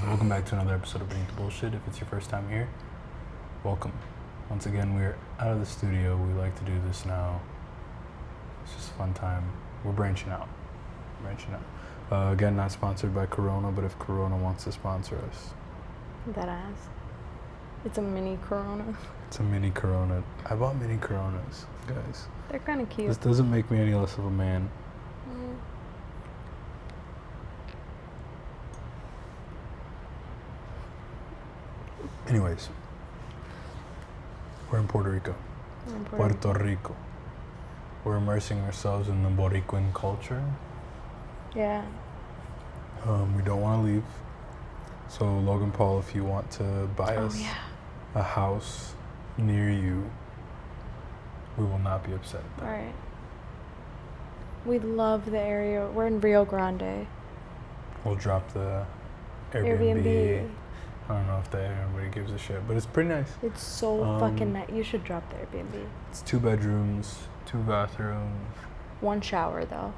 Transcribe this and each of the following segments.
Welcome back to another episode of Beneath the Bullshit. If it's your first time here, welcome. Once again, we're out of the studio. We like to do this now. It's just a fun time. We're branching out. Again, not sponsored by Corona, but if Corona wants to sponsor us. That ass. It's a mini Corona. It's a mini Corona. I bought mini Coronas, guys. They're kind of cute. This doesn't make me any less of a man. Anyways, we're in Puerto Rico. Puerto Rico. We're immersing ourselves in the Boricuan culture. Yeah. We don't want to leave. So Logan Paul, if you want to buy us a house near you, we will not be upset at that. All right. We love the area. We're in Rio Grande. We'll drop the Airbnb. I don't know if anybody gives a shit, but it's pretty nice. It's so fucking nice. You should drop the Airbnb. It's 2 bedrooms, 2 bathrooms. 1 shower though.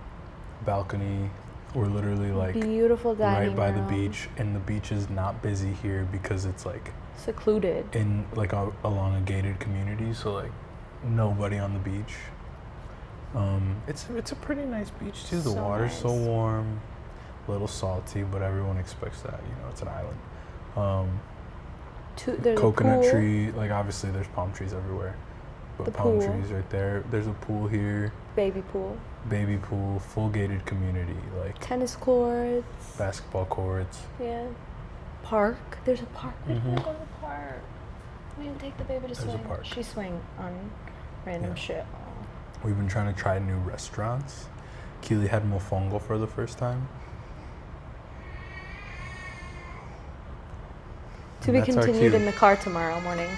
Balcony. We're literally like beautiful dining right by room. the beach, and the beach is not busy here because it's like secluded in like along a gated community, so like nobody on the beach. It's a pretty nice beach too. The water's so warm, a little salty, but everyone expects that. You know, it's an island. There's coconut a pool. tree, like obviously there's palm trees everywhere, but the palm pool. trees right there. There's a pool here. Baby pool, full gated community, like tennis courts, basketball courts. Yeah. Park. There's a park. We Mm-hmm. need to go to the park. We need to take the baby to swing. There's a park. She swing on random shit. We've been trying to try new restaurants. Keely had mofongo for the first time. To be continued in the car tomorrow morning.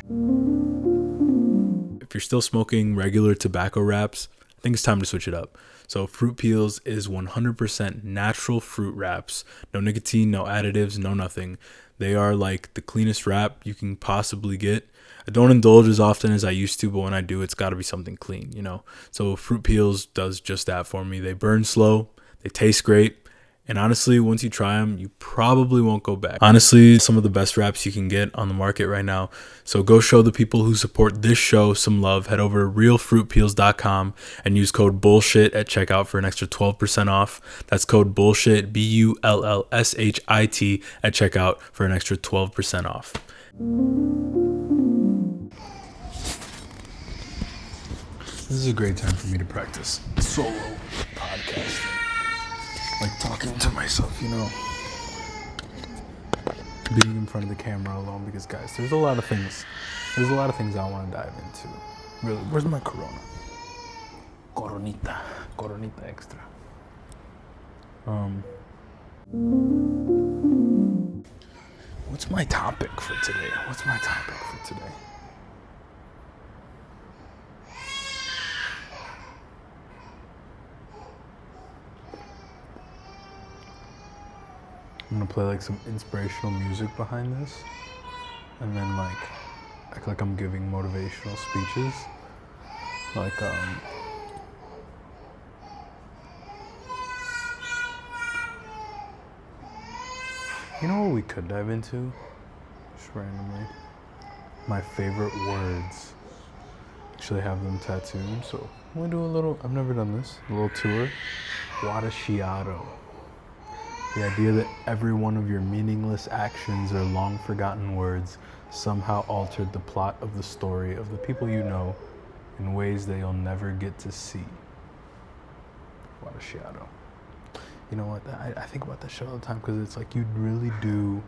If you're still smoking regular tobacco wraps, I think it's time to switch it up. So Fruit Peels is 100% natural fruit wraps. No nicotine, no additives, no nothing. They are like the cleanest wrap you can possibly get. I don't indulge as often as I used to, but when I do, it's got to be something clean, you know? So Fruit Peels does just that for me. They burn slow, they taste great, and honestly, once you try them, you probably won't go back. Honestly, some of the best wraps you can get on the market right now. So go show the people who support this show some love. Head over to realfruitpeels.com and use code BULLSHIT at checkout for an extra 12% off. That's code BULLSHIT, BULLSHIT at checkout for an extra 12% off. This is a great time for me to practice solo podcasting. Like talking to myself, you know. Being in front of the camera alone, because guys, there's a lot of things I want to dive into. Really, where's my Corona? Coronita extra. What's my topic for today? I'm gonna play like some inspirational music behind this, and then like act like I'm giving motivational speeches. Like you know what we could dive into? Just randomly. My favorite words actually have them tattooed. So I'm gonna do a little, I've never done this, a little tour. Guadasciado. The idea that every one of your meaningless actions or long forgotten words somehow altered the plot of the story of the people you know in ways that you'll never get to see. Guadasciado. You know what? I think about that shit all the time because it's like you really do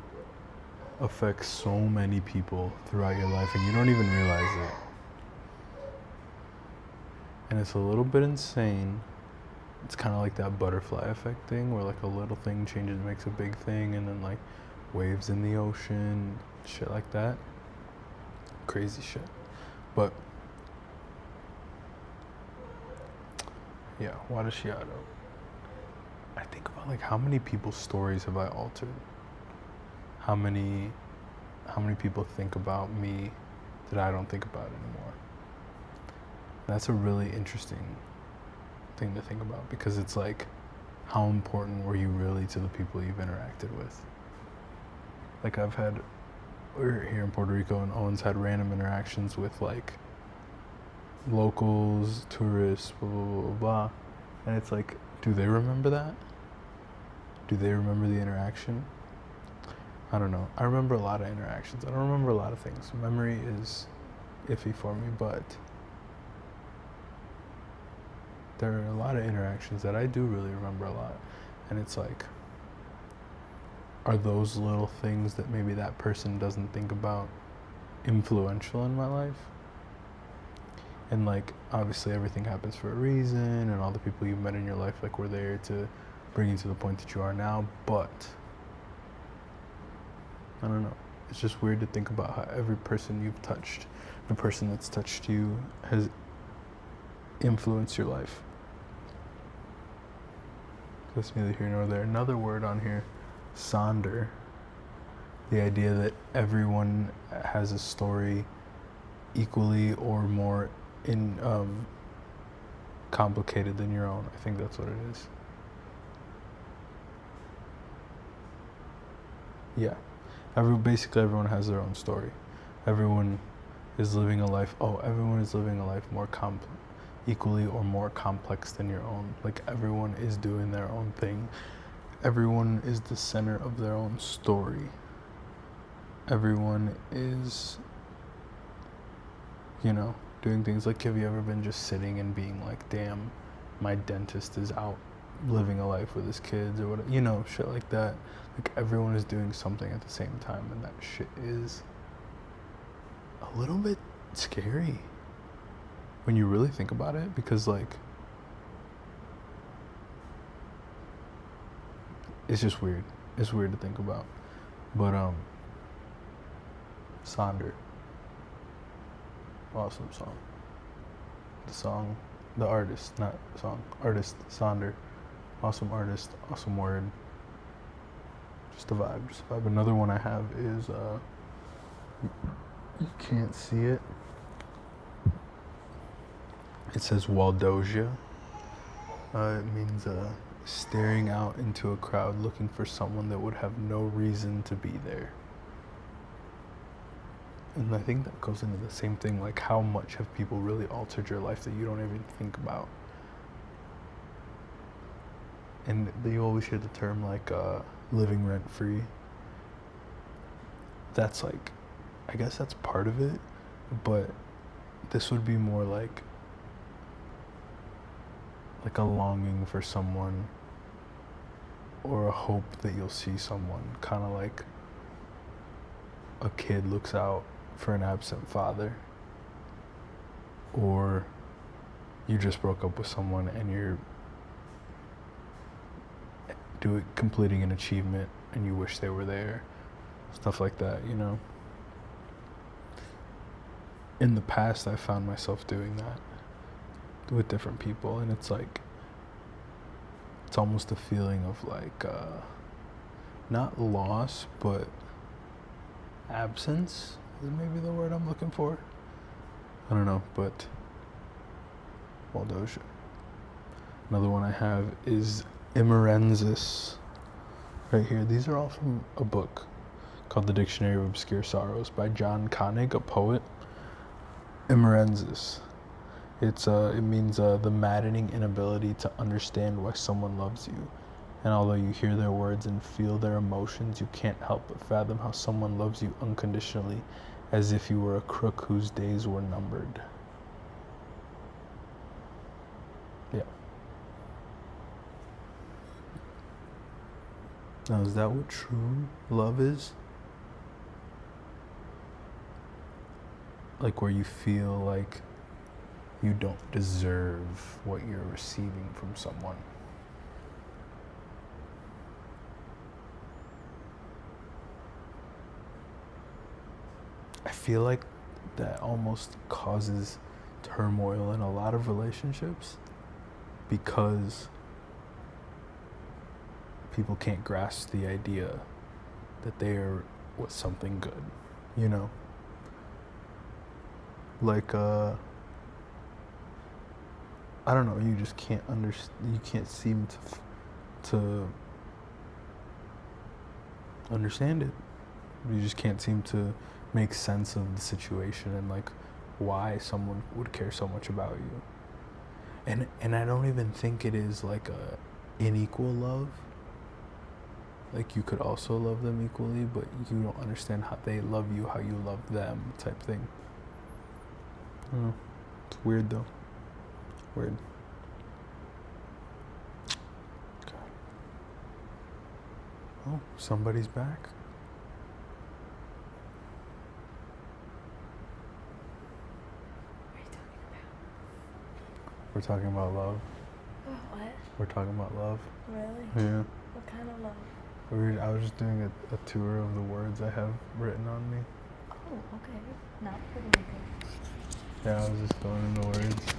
affect so many people throughout your life and you don't even realize it. And it's a little bit insane. It's kind of like that butterfly effect thing where like a little thing changes, makes a big thing, and then like waves in the ocean, shit like that. Crazy shit. But yeah, Guadasciado. I think about like how many people's stories have I altered? How many people think about me that I don't think about anymore? That's a really interesting thing to think about because it's like, how important were you really to the people you've interacted with? Like we're here in Puerto Rico and Owen's had random interactions with like locals, tourists, blah, blah, blah, blah, blah. And it's like, do they remember that? Do they remember the interaction? I don't know. I remember a lot of interactions. I don't remember a lot of things. Memory is iffy for me, but there are a lot of interactions that I do really remember a lot. And it's like, are those little things that maybe that person doesn't think about influential in my life? And like, obviously everything happens for a reason, and all the people you've met in your life like were there to bring you to the point that you are now, but I don't know. It's just weird to think about how every person you've touched, the person that's touched you, has influenced your life. That's neither here nor there. Another word on here, sonder. The idea that everyone has a story equally or more complicated than your own. I think that's what it is. Yeah. Basically everyone has their own story. Everyone is living a life more equally or more complex than your own. Like everyone is doing their own thing. Everyone is the center of their own story. Everyone is, doing things like, have you ever been just sitting and being like, damn, my dentist is out living a life with his kids or whatever, shit like that. Like everyone is doing something at the same time, and that shit is a little bit scary when you really think about it, because like it's just weird. It's weird to think about. But Sonder. Awesome song. The artist, not song. Artist, Sonder. Awesome artist, awesome word. Just a vibe. Another one I have is, you can't see it. It says Waldosia. It means staring out into a crowd looking for someone that would have no reason to be there. And I think that goes into the same thing, like how much have people really altered your life that you don't even think about? And they always hear the term like living rent free. That's like, I guess that's part of it, but this would be more like a longing for someone or a hope that you'll see someone, kind of like a kid looks out for an absent father, or you just broke up with someone and you're completing an achievement and you wish they were there, stuff like that, In the past, I found myself doing that with different people, and it's like, it's almost a feeling of like, not loss, but absence is maybe the word I'm looking for. I don't know, but Waldosia. Another one I have is Imerensis. Right here. These are all from a book called The Dictionary of Obscure Sorrows by John Koenig, a poet. Imerensis. It means the maddening inability to understand why someone loves you. And although you hear their words and feel their emotions, you can't help but fathom how someone loves you unconditionally, as if you were a crook whose days were numbered. Yeah. Now, is that what true love is? Like where you feel like you don't deserve what you're receiving from someone. I feel like that almost causes turmoil in a lot of relationships because people can't grasp the idea that they are with something good, you know? Like, I don't know, you just can't you can't seem to understand it. You just can't seem to make sense of the situation and like why someone would care so much about you. And I don't even think it is like a unequal love. Like you could also love them equally, but you don't understand how they love you, how you love them type thing. I don't know. It's weird though. Weird. Okay. Oh, somebody's back. We're talking about love. Oh, what? We're talking about love. Really? Yeah. What kind of love? I was just doing a tour of the words I have written on me. Oh, okay. Not Puerto Rico. Yeah, I was just going in the words.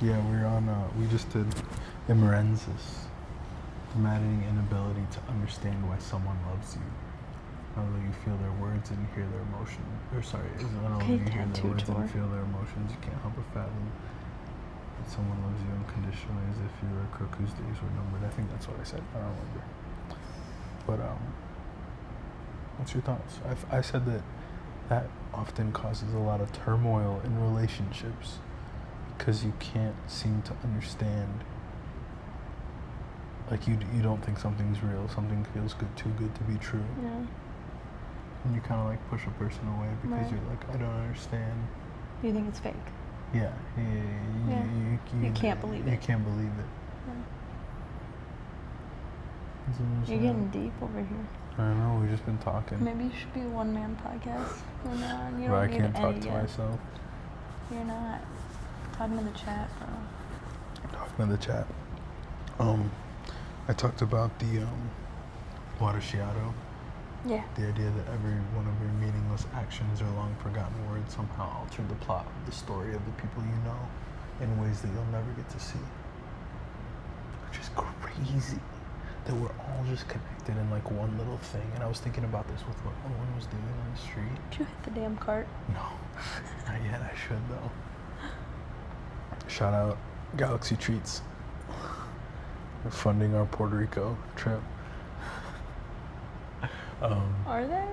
Yeah, we just did Emerensis. The maddening inability to understand why someone loves you. Although you feel their words and hear their emotion. Although you hear their words and feel their emotions, you can't help but fathom that someone loves you unconditionally as if you were a crook whose days were numbered. I think that's what I said. I don't remember. But what's your thoughts? I said that often causes a lot of turmoil in relationships because you can't seem to understand. Like you don't think something's real. Something feels too good to be true. Yeah. And you kind of like push a person away because you're like, I don't understand. You think it's fake? Yeah. You can't believe it. You can't believe it. Yeah. You're getting deep over here. I know, we've just been talking. Maybe you should be a one-man podcast from now on. You Where I don't can't need talk any to guests. myself. You're not. Talking in the chat, bro. Talking in the chat. I talked about the watershiado. Yeah. The idea that every one of your meaningless actions or long forgotten words somehow alter the plot of the story of the people you know in ways that you'll never get to see. Which is crazy that we're all just connected in like one little thing. And I was thinking about this with what Owen was doing on the street. Did you hit the damn cart? No, not yet. I should though. Shout out Galaxy Treats. They're funding our Puerto Rico trip. Are they?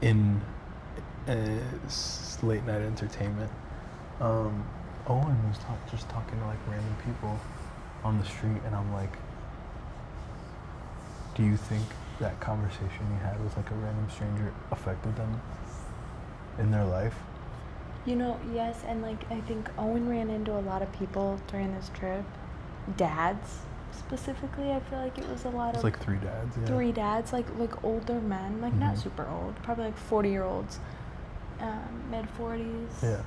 In late night entertainment. Owen was just talking to like random people on the street, and I'm like, do you think that conversation you had with like a random stranger affected them in their life? You know, yes, and like I think Owen ran into a lot of people during this trip. Dads, specifically, I feel like it was a lot of... It's like 3 dads, yeah. 3 dads, like older men, like not super old, probably like 40-year-olds, mid-40s. Yeah.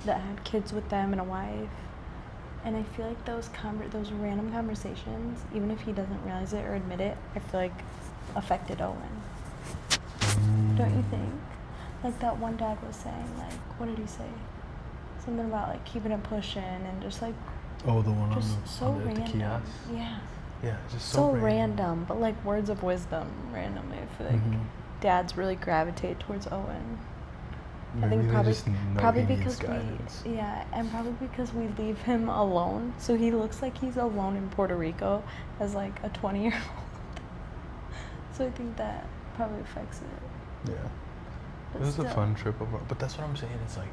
That had kids with them and a wife. And I feel like those random conversations, even if he doesn't realize it or admit it, I feel like affected Owen. Don't you think? Like that one dad was saying, like, what did he say? Something about like keeping it pushing and just like... Oh, the one just on the, so on the random. kiosk? Yeah. Yeah, just so random, but like words of wisdom randomly. I feel like dads really gravitate towards Owen. Maybe I think probably because guidance. and probably because we leave him alone, so he looks like he's alone in Puerto Rico as like a 20-year-old. So I think that probably affects it. Yeah. It was a fun trip overall, but that's what I'm saying. It's like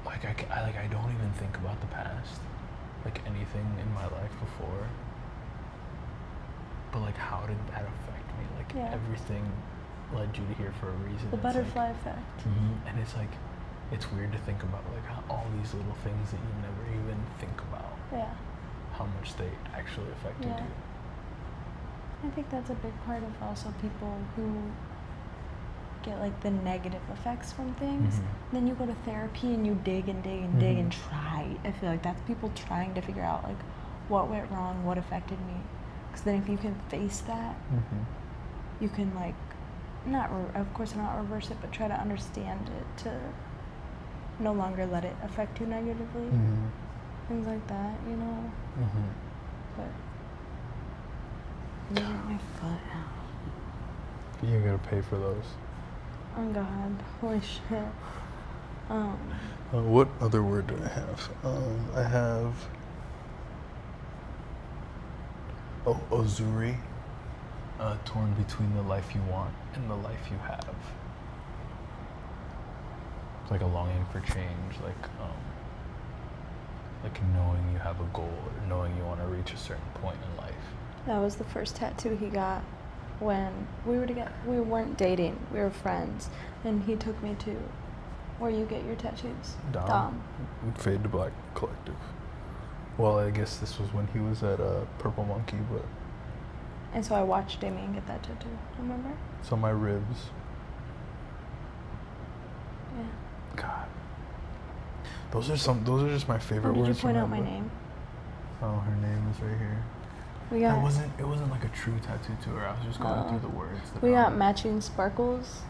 I don't even think about the past, like anything in my life before. But like, how did that affect me? Like everything led you to here for a reason. The butterfly effect. And it's like, it's weird to think about like how all these little things that you never even think about. Yeah. How much they actually affected you. I think that's a big part of also people who get like the negative effects from things. Then you go to therapy and you dig and dig and dig and try. I feel like that's people trying to figure out like what went wrong, what affected me. Because then if you can face that, you can like of course not reverse it, but try to understand it to no longer let it affect you negatively. Things like that, you know. But I'm getting my foot out. You gotta pay for those. Oh God, holy shit. What other word do I have? I have Ozuri. Torn between the life you want and the life you have. It's like a longing for change, like knowing you have a goal or knowing you want to reach a certain point in life. That was the first tattoo he got when we were together. We weren't dating, we were friends, and he took me to where you get your tattoos. Dom. Fade to Black Collective. Well, I guess this was when he was at Purple Monkey, but. And so I watched Damien get that tattoo. Remember? It's on my ribs. Yeah. God. Those are just my favorite words. Did you point out my name? Oh, her name is right here. It wasn't like a true tattoo tour. I was just going through the words. We got matching sparkles.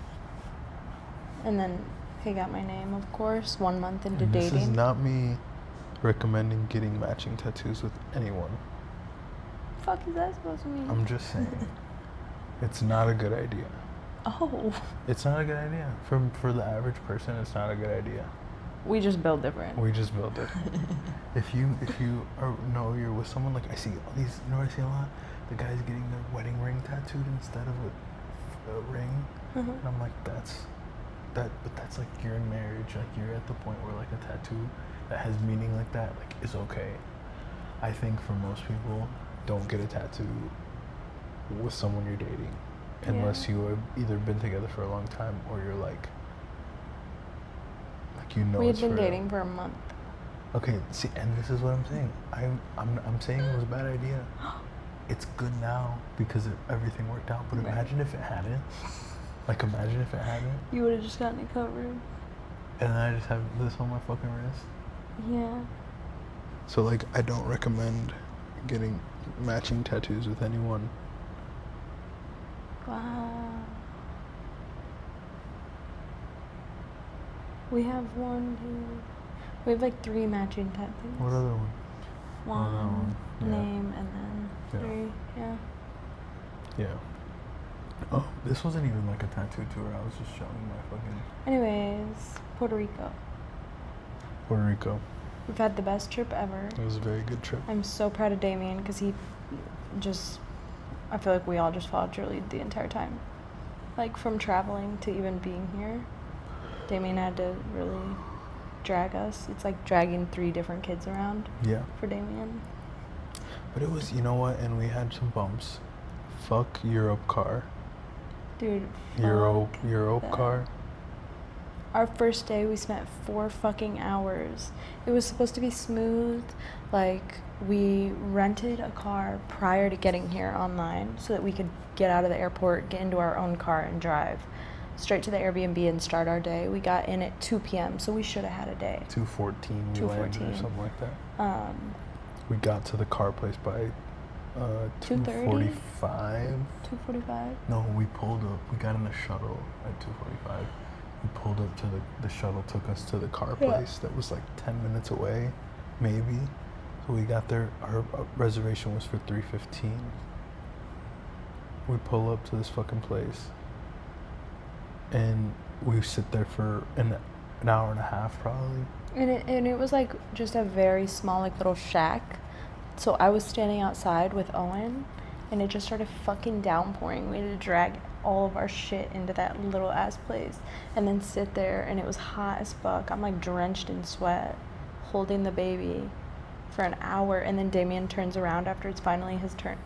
And then he got my name, of course, 1 month into dating. This is not me recommending getting matching tattoos with anyone. Fuck is that supposed to mean? I'm just saying. It's not a good idea. Oh. It's not a good idea. For the average person, it's not a good idea. We just build different. If you you're with someone, like I see all these, you know what I see a lot? The guys getting their wedding ring tattooed instead of a ring. And I'm like, but that's like you're in marriage, like you're at the point where like a tattoo that has meaning like that, like is okay. I think for most people, don't get a tattoo with someone you're dating unless you have either been together for a long time or you're like you know. We had been dating for a month. Okay, see, and this is what I'm saying. I'm saying it was a bad idea. It's good now because everything worked out. But imagine if it hadn't. Like, imagine if it hadn't. You would have just gotten it covered. And then I just have this on my fucking wrist. Yeah. So, like, I don't recommend getting matching tattoos with anyone. Wow. We have we have like 3 matching tattoos. What other one? One, name, and then 3, Yeah. Oh, this wasn't even like a tattoo tour. I was just showing my fucking... Anyways, Puerto Rico. Puerto Rico. We've had the best trip ever. It was a very good trip. I'm so proud of Damien because he just... I feel like we all just followed your lead the entire time. Like, from traveling to even being here, Damien had to really drag us. It's like dragging 3 different kids around. Yeah. For Damien. But it was, you know what? And we had some bumps. Fuck Europe car. Dude. Europe car. Our first day, we spent 4 fucking hours. It was supposed to be smooth. Like, we rented a car prior to getting here online so that we could get out of the airport, get into our own car, and drive straight to the Airbnb and start our day. We got in at 2 p.m., so we should have had a day. 2:14 we landed or something like that. We got to the car place by 2:45. 2:45? No, we pulled up. We got in a shuttle at 2:45. We pulled up to the shuttle took us to the car place that was like 10 minutes away, maybe. So we got there. Our reservation was for 3:15. We pull up to this fucking place, and we sit there for an hour and a half probably. And it was like just a very small like little shack. So I was standing outside with Owen, and it just started fucking downpouring. We had to drag all of our shit into that little ass place and then sit there, and it was hot as fuck. I'm like drenched in sweat holding the baby for an hour, and then Damien turns around after it's finally his time.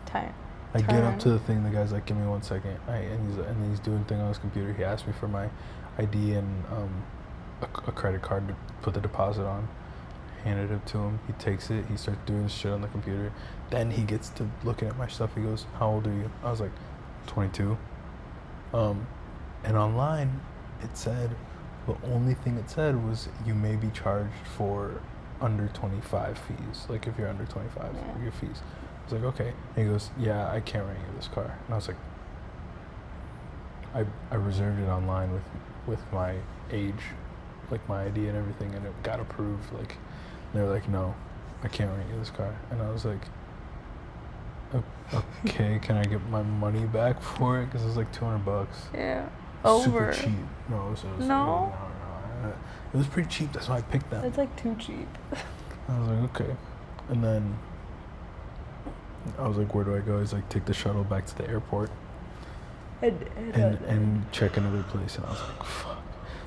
I get up to the thing, the guy's like, give me 1 second. And he's doing thing on his computer. He asked me for my ID and a credit card to put the deposit on. Handed it to him. He takes it. He starts doing his shit on the computer. Then he gets to looking at my stuff. He goes, how old are you? I was like, 22. And online, it said, the only thing it said was you may be charged for under 25 fees. Like if you're under 25, your fees. I was like, okay. And he goes, yeah, I can't rent you this car. And I was like, I reserved it online with my age, like my ID and everything, and it got approved. Like, they were like, no, I can't rent you this car. And I was like, okay, can I get my money back for it? Because it was like $200. Yeah. Super cheap. No, no. It was pretty cheap. That's why I picked them. It's like too cheap. I was like, okay. And then I was like, where do I go? He's like, take the shuttle back to the airport and check another place. And I was like, fuck.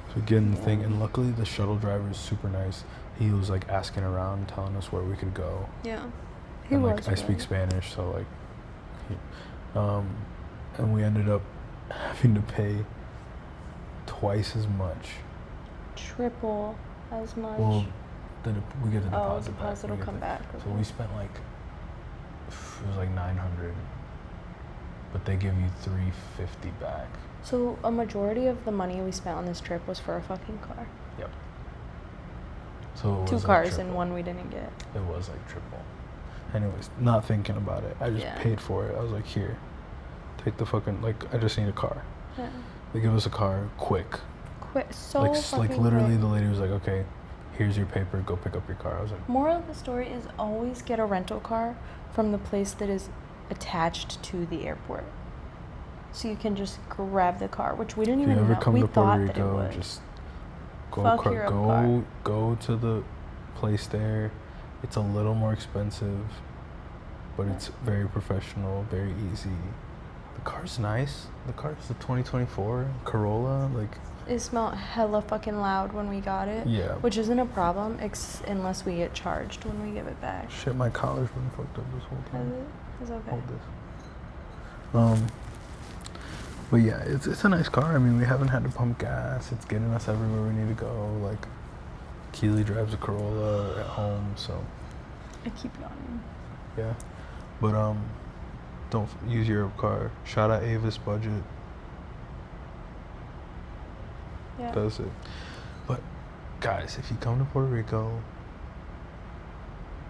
So we get in the thing, and luckily the shuttle driver is super nice. He was like asking around, telling us where we could go. Yeah. And like I speak Spanish, so like, and we ended up having to pay twice as much. Triple as much. Well, then we get the deposit back. Deposit will come back. So we spent like, it was like $900, but they give you $350 back. So a majority of the money we spent on this trip was for a fucking car. Yep. So it was 2 like cars triple. And one we didn't get. It was like triple. Anyways, not thinking about it. I just paid for it. I was like, here, take the fucking, like, I just need a car. Yeah. They give us a car quick. So like literally quick. The lady was like, okay, here's your paper, go pick up your car. I was like, moral of the story is always get a rental car from the place that is attached to the airport, so you can just grab the car, which we didn't even know. If you ever come to Puerto Rico, just go to the place there. It's a little more expensive, but it's very professional, very easy. The car's nice. The car's a 2024 Corolla. Like, it smelled hella fucking loud when we got it. Yeah. Which isn't a problem, unless we get charged when we give it back. Shit, my collar's been fucked up this whole time. It's okay. Hold this. But yeah, it's a nice car. I mean, we haven't had to pump gas. It's getting us everywhere we need to go. Like, Keely drives a Corolla at home, so. I keep yawning. Yeah. But, don't use your car. Shout out Avis Budget. Yeah. Does it. But, guys, if you come to Puerto Rico,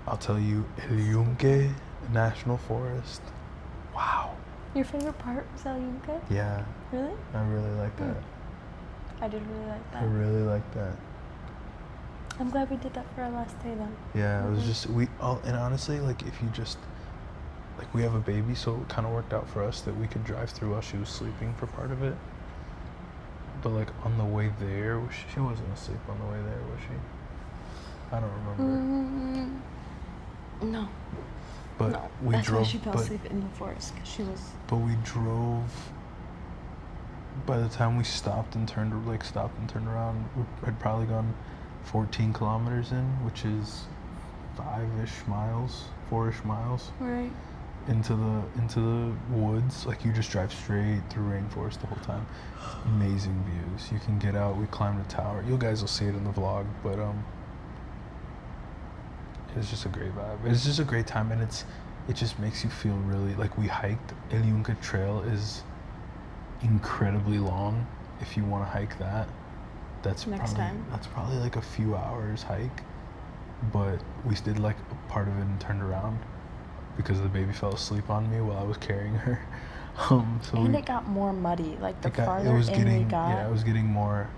I'll tell you, El Yunque National Forest. Wow. Your favorite part was El Yunque? Yeah. Really? I really like that. I did really like that. I really like that. I'm glad we did that for our last day then. Yeah, it was just, and honestly, like, if you just, like, we have a baby, so it kind of worked out for us that we could drive through while she was sleeping for part of it. But, like, on the way there, she wasn't asleep on the way there, was she? I don't remember. No. But no. we That's drove. Why she fell asleep in the forest, because she was. But we drove. By the time we stopped and turned around, we had probably gone 14 kilometers in, which is 4-ish miles. Right. Into the woods. Like, you just drive straight through rainforest the whole time. Amazing views. You can get out. We climbed a tower. You guys will see it in the vlog, but it's just a great vibe. It's just a great time, and it just makes you feel really like we hiked. El Yunque Trail is incredibly long. If you want to hike that, that's probably like a few hours hike. But we did like a part of it and turned around because the baby fell asleep on me while I was carrying her. It got more muddy. Like the farther we got, yeah, it was getting more.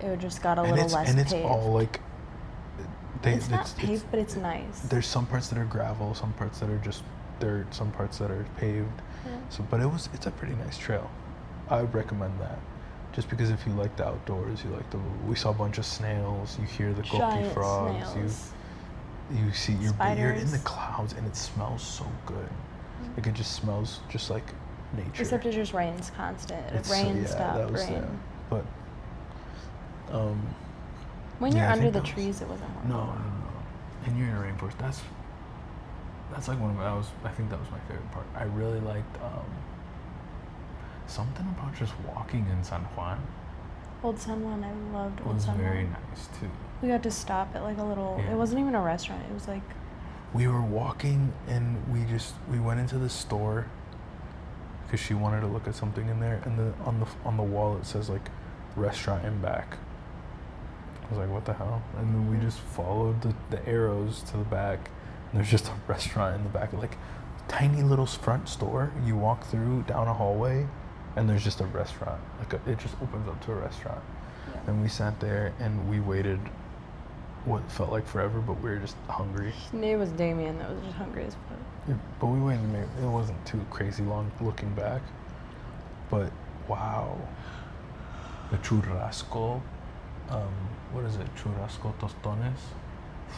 It just got a little less paved. And it's all like. It's not paved, but it's nice. There's some parts that are gravel, some parts that are just dirt, some parts that are paved. Yeah. So, but it's a pretty nice trail. I would recommend that. Just because if you like the outdoors, we saw a bunch of snails, you hear the gopi frogs, snails. you see, you're in Spiders. the clouds, and it smells so good. Like, it just smells just like nature. Except it just rains constant. It's Rain, yeah, stop, that was rain. yeah. But When you're yeah, I under think the that was- trees, it wasn't no, horrible. no, no. And you're in a rainforest. That's like one of my, I think that was my favorite part. I really liked something about just walking in San Juan Old San Juan, I loved Old was San Juan. very nice too. We got to stop at like a little. Yeah. It wasn't even a restaurant. It was like. We were walking and we went into the store because she wanted to look at something in there, and on the wall it says like restaurant and back. I was like, what the hell? And then we just followed the arrows to the back, and there's just a restaurant in the back, like tiny little front store. You walk through down a hallway, and there's just a restaurant. It just opens up to a restaurant. Yeah. And we sat there and we waited what felt like forever, but we were just hungry. It was Damien that was just hungry as fuck. Yeah, but we waited. It wasn't too crazy long looking back. But wow, the churrasco. What is it? Churrasco tostones.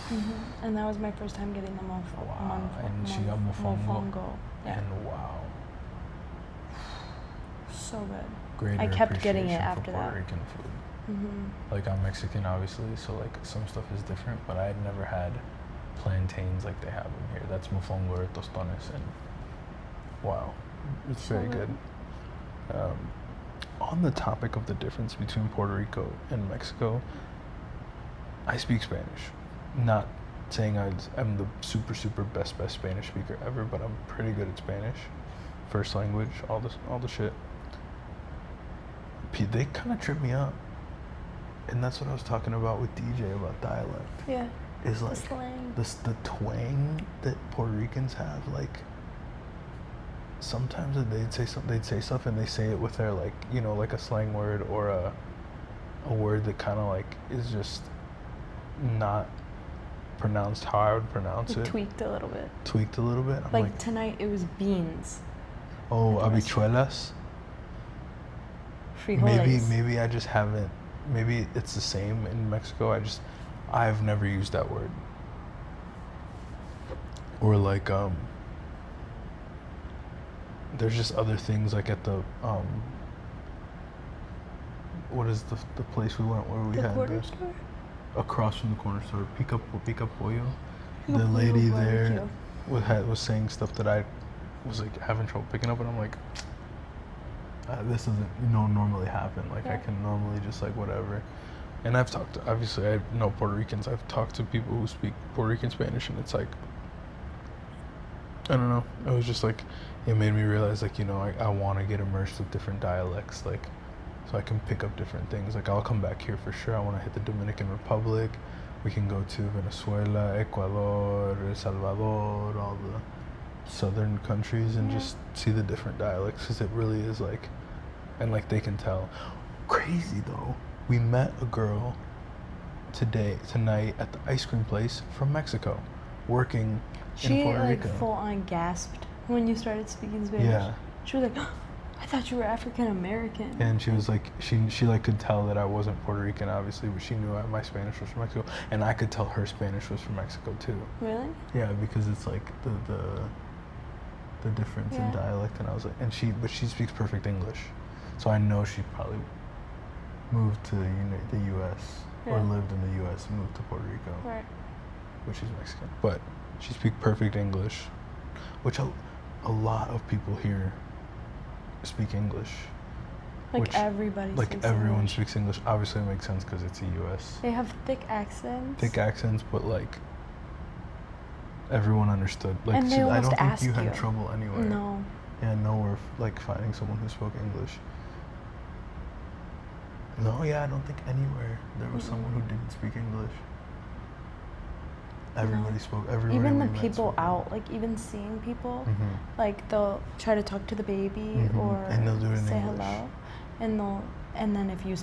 Mm-hmm. And that was my first time getting the Wow, and she got mofongo. Yeah. And wow, So good. greater I kept getting it appreciation after for that. Puerto Rican food. Mm-hmm. Like I'm Mexican, obviously, so like some stuff is different. But I had never had plantains like they have in here. That's mofongo or tostones, and wow, it's So very good. good. On the topic of the difference between Puerto Rico and Mexico, I speak Spanish. Not saying I'm the super best Spanish speaker ever, but I'm pretty good at Spanish. First language, all the shit. They kind of trip me up, and that's what I was talking about with DJ about dialect. Yeah. Is The like slang. the twang that Puerto Ricans have, like. Sometimes they'd say stuff and they say it with their like, you know, like a slang word or a word that kind of like is just not pronounced how I would pronounce it. Tweaked a little bit. Tweaked a little bit. I'm Like tonight, it was beans. oh, at the restaurant. habichuelas. Frijoles. Maybe I just haven't. Maybe it's the same in Mexico. I've never used that word. Or like there's just other things like at the what is the place we went where we The had corner the store? across from the corner store, pica pollo. The Pollo lady there barbecue. was saying stuff that I was like having trouble picking up, and I'm like, this doesn't normally happen. Like I Yeah. can normally just like whatever. And I've talked to, obviously I know Puerto Ricans. I've talked to people who speak Puerto Rican Spanish, and it's like, I don't know. It was just like, it made me realize like, I want to get immersed with different dialects, like, so I can pick up different things. Like I'll come back here for sure. I want to hit the Dominican Republic. We can go to Venezuela, Ecuador, El Salvador, all the southern countries, and just see the different dialects, because it really is like, and like they can tell. Crazy though. We met a girl tonight at the ice cream place from Mexico, working in She Puerto like Rico. full on gasped when you started speaking Spanish. Yeah. She was like, I thought you were African American. And she was like, she like could tell that I wasn't Puerto Rican, obviously, but she knew my Spanish was from Mexico, and I could tell her Spanish was from Mexico too. Really? Yeah, because it's like the difference in Yeah. dialect, and I was like, but she speaks perfect English, so I know she probably moved to the U.S. or Yeah. lived in the U.S. and moved to Puerto Rico, Right. which is Mexican, but she speaks perfect English, which a lot of people here speak English. Like Which, everybody like speaks everyone English. speaks English. Obviously, it makes sense because it's the U.S. They have thick accents. Thick accents, but like everyone understood. Like, And they I almost don't think ask you had you. trouble anywhere. No. Yeah, nowhere like finding someone who spoke English. No, yeah, I don't think anywhere there was someone who didn't speak English. Everybody spoke. Everybody. Even the we met people spoke out, like even seeing people, Mhm. like they'll try to talk to the baby Mhm. or And they'll do it in say English. hello, and then if you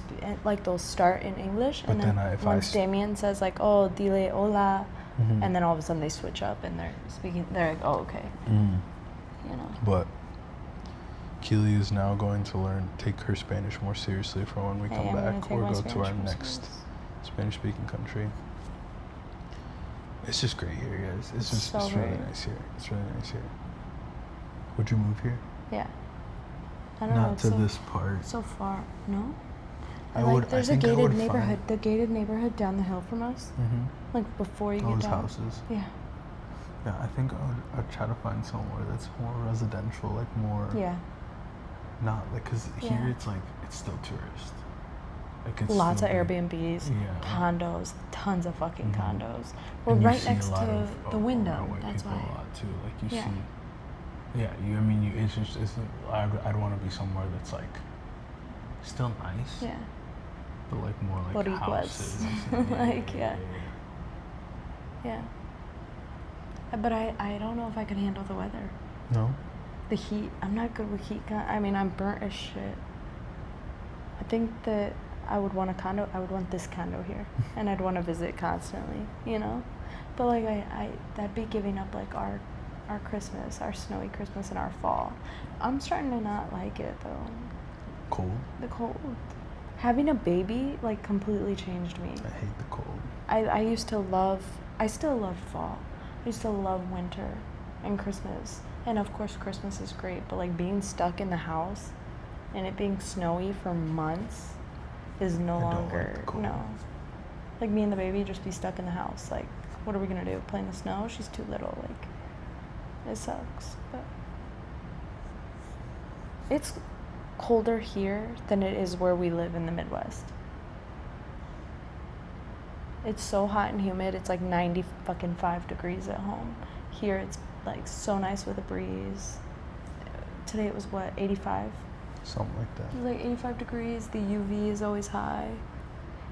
like they'll start in English, But and then then if I once s- Damien says like, oh, dile hola, Mhm. and then all of a sudden they switch up and they're speaking. They're like, oh, okay, Mm. you know. But Keely is now going to take her Spanish more seriously for when we Hey, come I'm gonna back take or my go to our Spanish more next serious. Spanish-speaking country. It's just great here, guys. It's So really great. nice here. It's really nice here. Would you move here? Yeah. I don't know. Not to this part. So far, no. I There's think a I gated would neighborhood. find- The gated neighborhood down the hill from us. Like before you Those get down. houses. Yeah. Yeah, I think I'd try to find somewhere that's more residential, like more. Yeah. Not like, because Yeah. here it's like it's still tourist. Like it's Lots of still Airbnbs, condos, tons of fucking condos. We're And you right see next a lot to of, the window. white That's people why. a lot too. Like you Yeah. see. Yeah, you. I mean, you. It's just. I'd want to be somewhere that's like still nice. Yeah. But like more like Boricuas. houses. Like, yeah. But I don't know if I could handle the weather. No. The heat. I'm not good with heat. I mean, I'm burnt as shit. I think that I would want a condo. I would want this condo here, and I'd want to visit constantly. You know, but like that'd be giving up like our Christmas, our snowy Christmas, and our fall. I'm starting to not like it though. Cold. The cold. Having a baby like completely changed me. I hate the cold. I used to love. I still love fall. I used to love winter and Christmas. And of course Christmas is great, but like being stuck in the house and it being snowy for months is no longer no. Like me and the baby just be stuck in the house. Like, what are we gonna do? Play in the snow? She's too little. Like, it sucks. But it's colder here than it is where we live in the Midwest. It's so hot and humid. It's like 95 degrees at home. Here it's like so nice with a breeze. Today it was what, 85? Something like that. It was like 85 degrees. The UV is always high.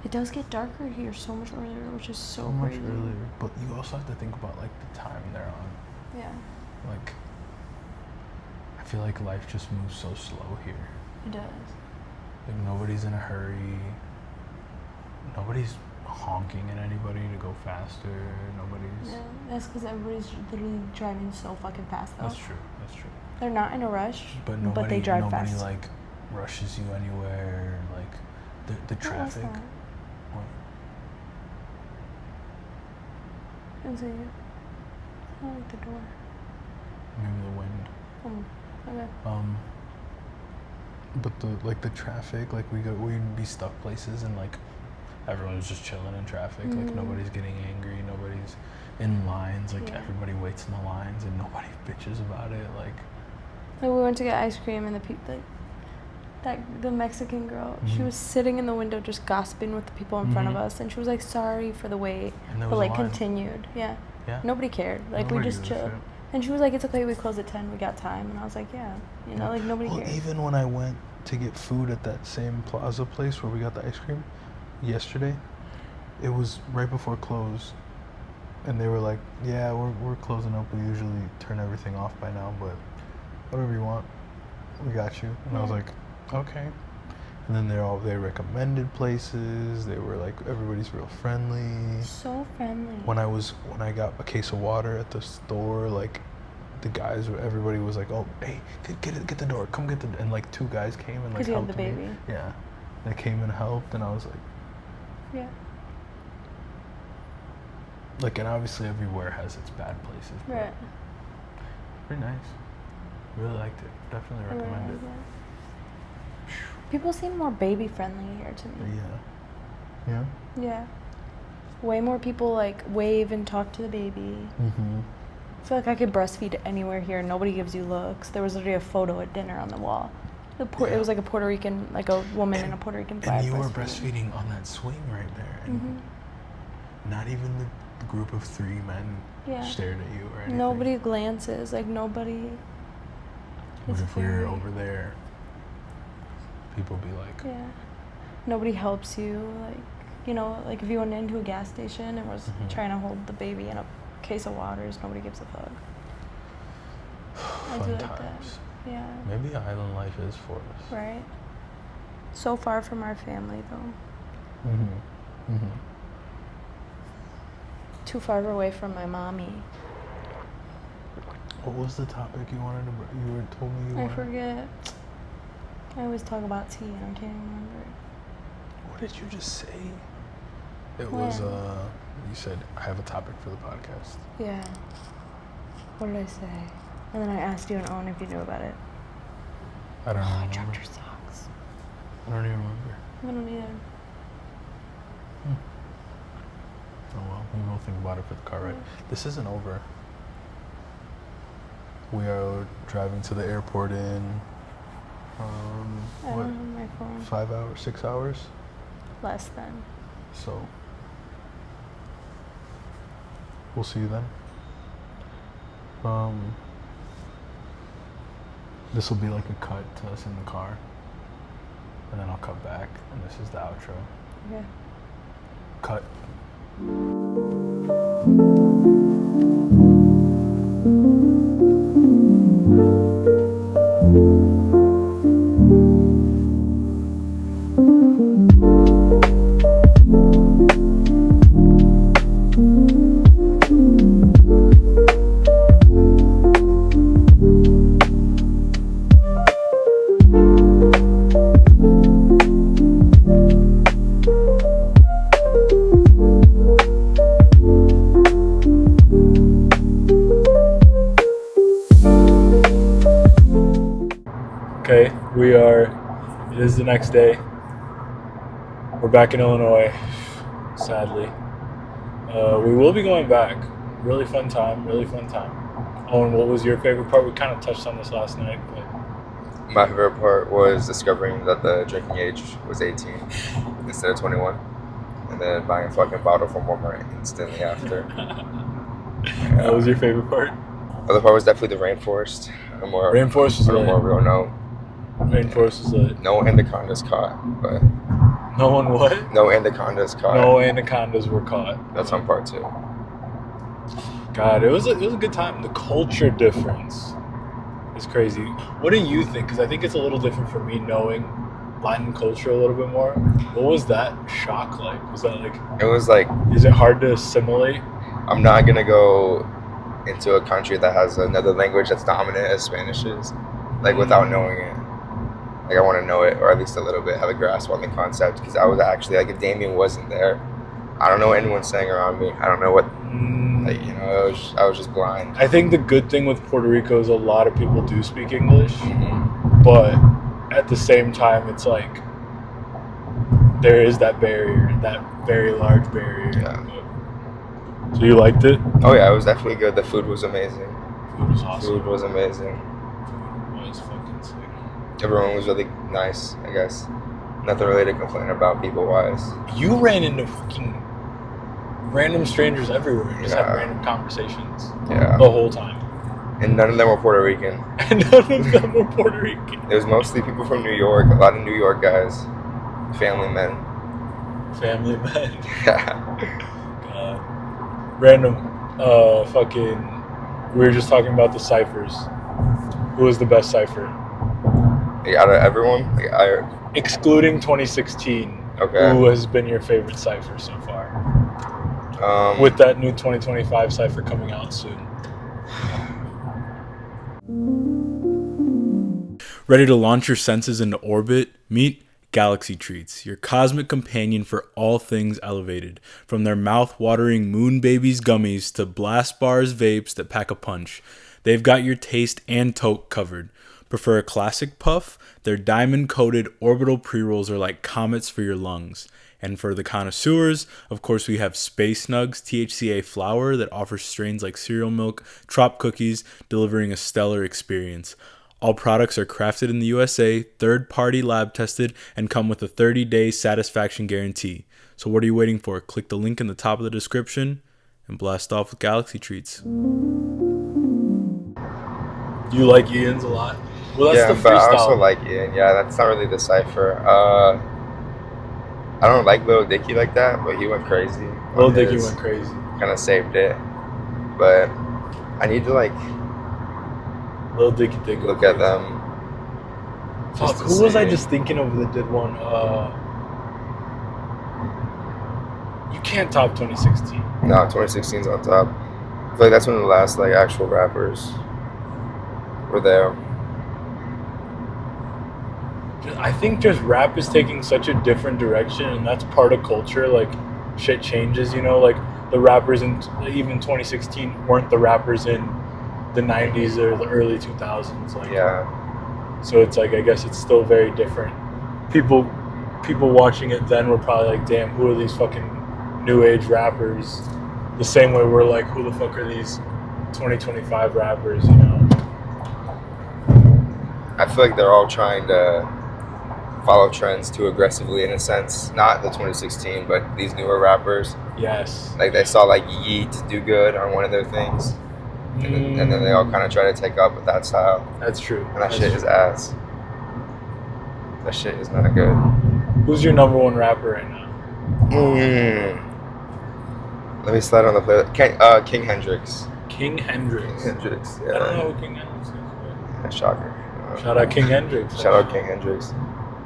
It does get darker here so much earlier, which is so crazy. Much earlier. But you also have to think about like the time they're on. Yeah. Like, I feel like life just moves so slow here. It does. Like nobody's in a hurry. Nobody's honking at anybody to go faster. Nobody's. Yeah, that's because everybody's literally driving so fucking fast though. That's true. That's true. They're not in a rush, But they drive nobody fast. like rushes you anywhere. Like the traffic. What? Is it? I like the door. Maybe the wind. Okay. But the traffic, like we'd be stuck places and like everyone's just chilling in traffic. Mm-hmm. Like nobody's getting angry, nobody's in lines. Like Yeah. everybody waits in the lines and nobody bitches about it. Like we went to get ice cream and the Mexican girl, she was sitting in the window just gossiping with the people in front of us, and she was like sorry for the wait, but like continued. Yeah. Nobody cared. Like Nobody we just gives a chilled. shit. And she was like, it's okay, we close at 10, we got time. And I was like, yeah, you know, like nobody cares. Even when I went to get food at that same plaza place where we got the ice cream yesterday, it was right before close, and they were like, yeah, we're closing up. We usually turn everything off by now, but whatever you want, we got you. And I was like, okay. And then they recommended places. They were like, everybody's real friendly. So friendly. When I got a case of water at the store, like everybody was like, oh, hey, get the door, come get the, and like two guys came and like helped me. Because you had the baby. Yeah, they came and helped, and I was like, yeah. Like, and obviously everywhere has its bad places. But Right. pretty nice. Really liked it. Definitely recommend it. People seem more baby friendly here to me. Yeah. Yeah. Way more people like wave and talk to the baby. Mm-hmm. I feel like I could breastfeed anywhere here. Nobody gives you looks. There was literally a photo at dinner on the wall. It was like a Puerto Rican, like a woman in a Puerto Rican flag. And you were breastfeeding on that swing right there, and not even the group of three men stared at you or anything. Nobody glances. Like nobody. But if we were over there, people be like, yeah. Nobody helps you. Like, you know, like if you went into a gas station and was trying to hold the baby in a case of waters, nobody gives a fuck. I do like times. that. Yeah. Maybe island life is for us. Right. So far from our family, though. Too far away from my mommy. What was the topic you wanted to? You were told me you wanted. I forget. I always talk about tea, and I can't remember. What did you just say? It When? was you said I have a topic for the podcast. Yeah. What did I say? And then I asked you and Owen if you knew about it. I don't Oh, I remember. dropped your socks. I don't even remember. I don't either. Oh well, maybe we'll think about it for the car ride. This isn't over. We are driving to the airport in I don't have my phone. 5 hours, 6 hours. Less than. So we'll see you then. This will be like a cut to us in the car, and then I'll cut back, and this is the outro. Okay. Cut. Okay, it is the next day. We're back in Illinois, sadly. We will be going back. Really fun time. Owen, what was your favorite part? We kind of touched on this last night, but My favorite part was discovering that the drinking age was 18 instead of 21, and then buying a fucking bottle from Walmart instantly after. What was your favorite part? The other part was definitely the rainforest. Rainforest was on a lit. more real note. Rainforest was lit. No anacondas caught, but No one what? no anacondas caught. No anacondas were caught. That's on part 2. God, it was a good time. The culture difference is crazy. What do you think? Because I think it's a little different for me knowing Latin culture a little bit more. What was that shock like? Was that like? It was like, Is it hard to assimilate? I'm not gonna go into a country that has another language that's dominant as Spanish is, like without knowing it. Like I want to know it, or at least a little bit, have a grasp on the concept. Because I was actually like, if Damien wasn't there, I don't know what anyone's saying around me. I don't know what, like, you know, I was just blind. I think the good thing with Puerto Rico is a lot of people do speak English, Mm-hmm. but at the same time, it's like there is that barrier, that very large barrier. Yeah. So you liked it? Oh yeah, it was definitely good. The food was amazing. Food was awesome. Food was amazing. Food was fucking sick. Everyone was really nice, I guess. Nothing really to complain about people-wise. You ran into fucking random strangers everywhere and just had Yeah. random conversations Yeah. the whole time. And none of them were Puerto Rican. And none of them were Puerto Rican. It was mostly people from New York, a lot of New York guys, family men. Family men. Yeah. Random fucking we were just talking about the cyphers. Who was the best cipher? Like, out of everyone, like, Excluding 2016. okay. Who has been your favorite cipher so far? With that new 2025 cipher coming out soon. Ready to launch your senses into orbit? Meet Galaxy Treats, your cosmic companion for all things elevated. From their mouth-watering Moon Babies gummies to Blast Bars vapes that pack a punch, they've got your taste and toke covered. Prefer a classic puff? Their diamond-coated orbital pre-rolls are like comets for your lungs. And for the connoisseurs, of course, we have Space Nugs THCA flower that offers strains like cereal milk, trop cookies, delivering a stellar experience. All products are crafted in the USA, third-party lab tested, and come with a 30-day satisfaction guarantee. So what are you waiting for? Click the link in the top of the description and blast off with Galaxy Treats. You like Ian's a lot? Well, that's yeah, the but I freestyle. also like Ian. Yeah, that's not really the cipher. I don't like Lil Dicky like that, but he went crazy. Lil Dicky went crazy. Kind of saved it. But I need to, like, Lil Dicky did go look crazy. at them. Fuck, just to who was I see. just thinking of that did one? You can't top 2016. No, 2016's on top. I feel like that's when the last, like, actual rappers were there. I think just rap is taking such a different direction, and that's part of culture. Like, shit changes, you know? Like, the rappers in even 2016 weren't the rappers in the 90s or the early 2000s. Like, Yeah. So it's like, I guess it's still very different. People watching it then were probably like, damn, who are these fucking new age rappers? The same way we're like, who the fuck are these 2025 rappers, you know? I feel like they're all trying to follow trends too aggressively in a sense. Not the 2016, but these newer rappers. Yes. Like they saw like Yeet do good on one of their things. And then they all kind of try to take up with that style. That's true. And that shit is ass. That shit is not good. Who's your number one rapper right now? Let me slide on the play. King Hendrix. King Hendrix. Hendrix, yeah. I don't know who King Hendrix is. Yeah, shocker. Shout out King Hendrix. Shout out King Hendrix.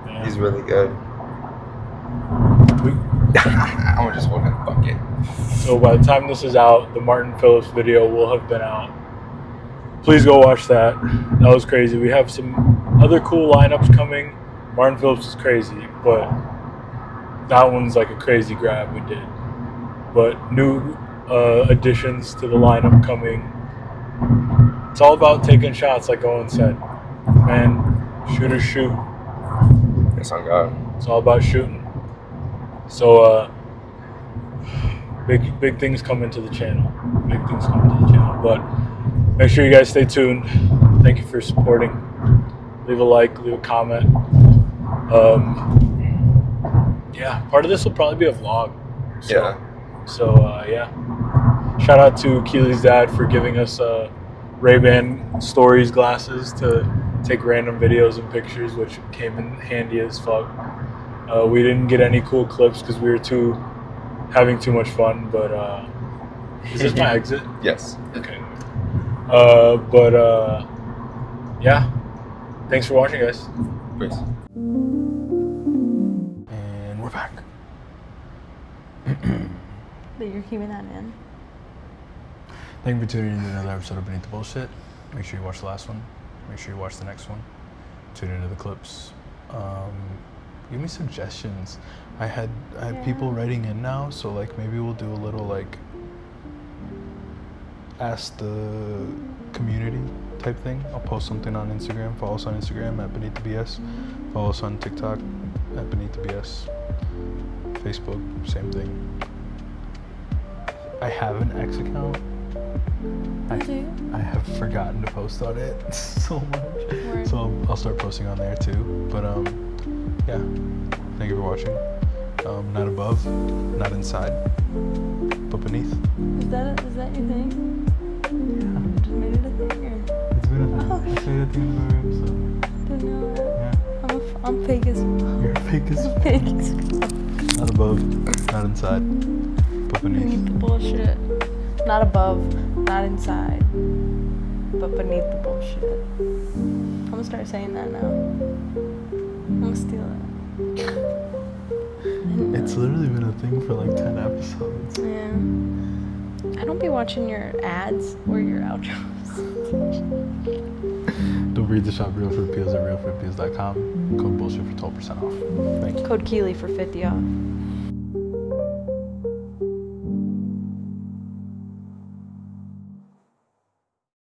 Yeah. He's really good. I'm gonna just hold him bucket. So by the time this is out, the Martin Phillips video will have been out. Please go watch that. That was crazy. We have some other cool lineups coming. Martin Phillips is crazy, but that one's like a crazy grab we did. But new additions to the lineup coming. It's all about taking shots, like Owen said. Man, shooters shoot. Yes, on God. It's all about shooting. So, big things coming to the channel. Big things coming to the channel. But make sure you guys stay tuned. Thank you for supporting. Leave a like, leave a comment. Yeah, part of this will probably be a vlog. So, yeah. Shout out to Keely's dad for giving us Ray-Ban Stories glasses to take random videos and pictures, which came in handy as fuck. We didn't get any cool clips because we were having too much fun, but is this my exit? Yes. Okay. Yeah. Thanks for watching, guys. Peace. And we're back. But you're keeping that in. Thank you for tuning in to another episode of Beneath the Bullshit. Make sure you watch the last one. Make sure you watch the next one. Tune into the clips. Give me suggestions. I had people writing in now, so like maybe we'll do a little like ask the community type thing. I'll post something on Instagram. Follow us on Instagram at Beneath the BS. Follow us on TikTok at Beneath the BS. Facebook, same thing. I have an X account. I have forgotten to post on it so much. Word. So I'll start posting on there too. But yeah. Thank you for watching. Not above, not inside, but beneath. Is that your thing? Yeah. You just made it a thing, or? It's been a thing. Oh, I say it at the end of every episode. Didn't know that. Yeah. I'm fake as fuck. You're fake as fuck. Fake as fuck. Not above, not inside, but beneath. Beneath the bullshit. Not above, not inside, but beneath the bullshit. I'm gonna start saying that now. I'm gonna steal that. It's literally been a thing for like 10 episodes. Yeah. I don't be watching your ads or your outros. Don't forget to shop Real Fruit Peels at realfruitpeels.com. Code bullshit for 12% off. Thank you. Code Keely for 50 off.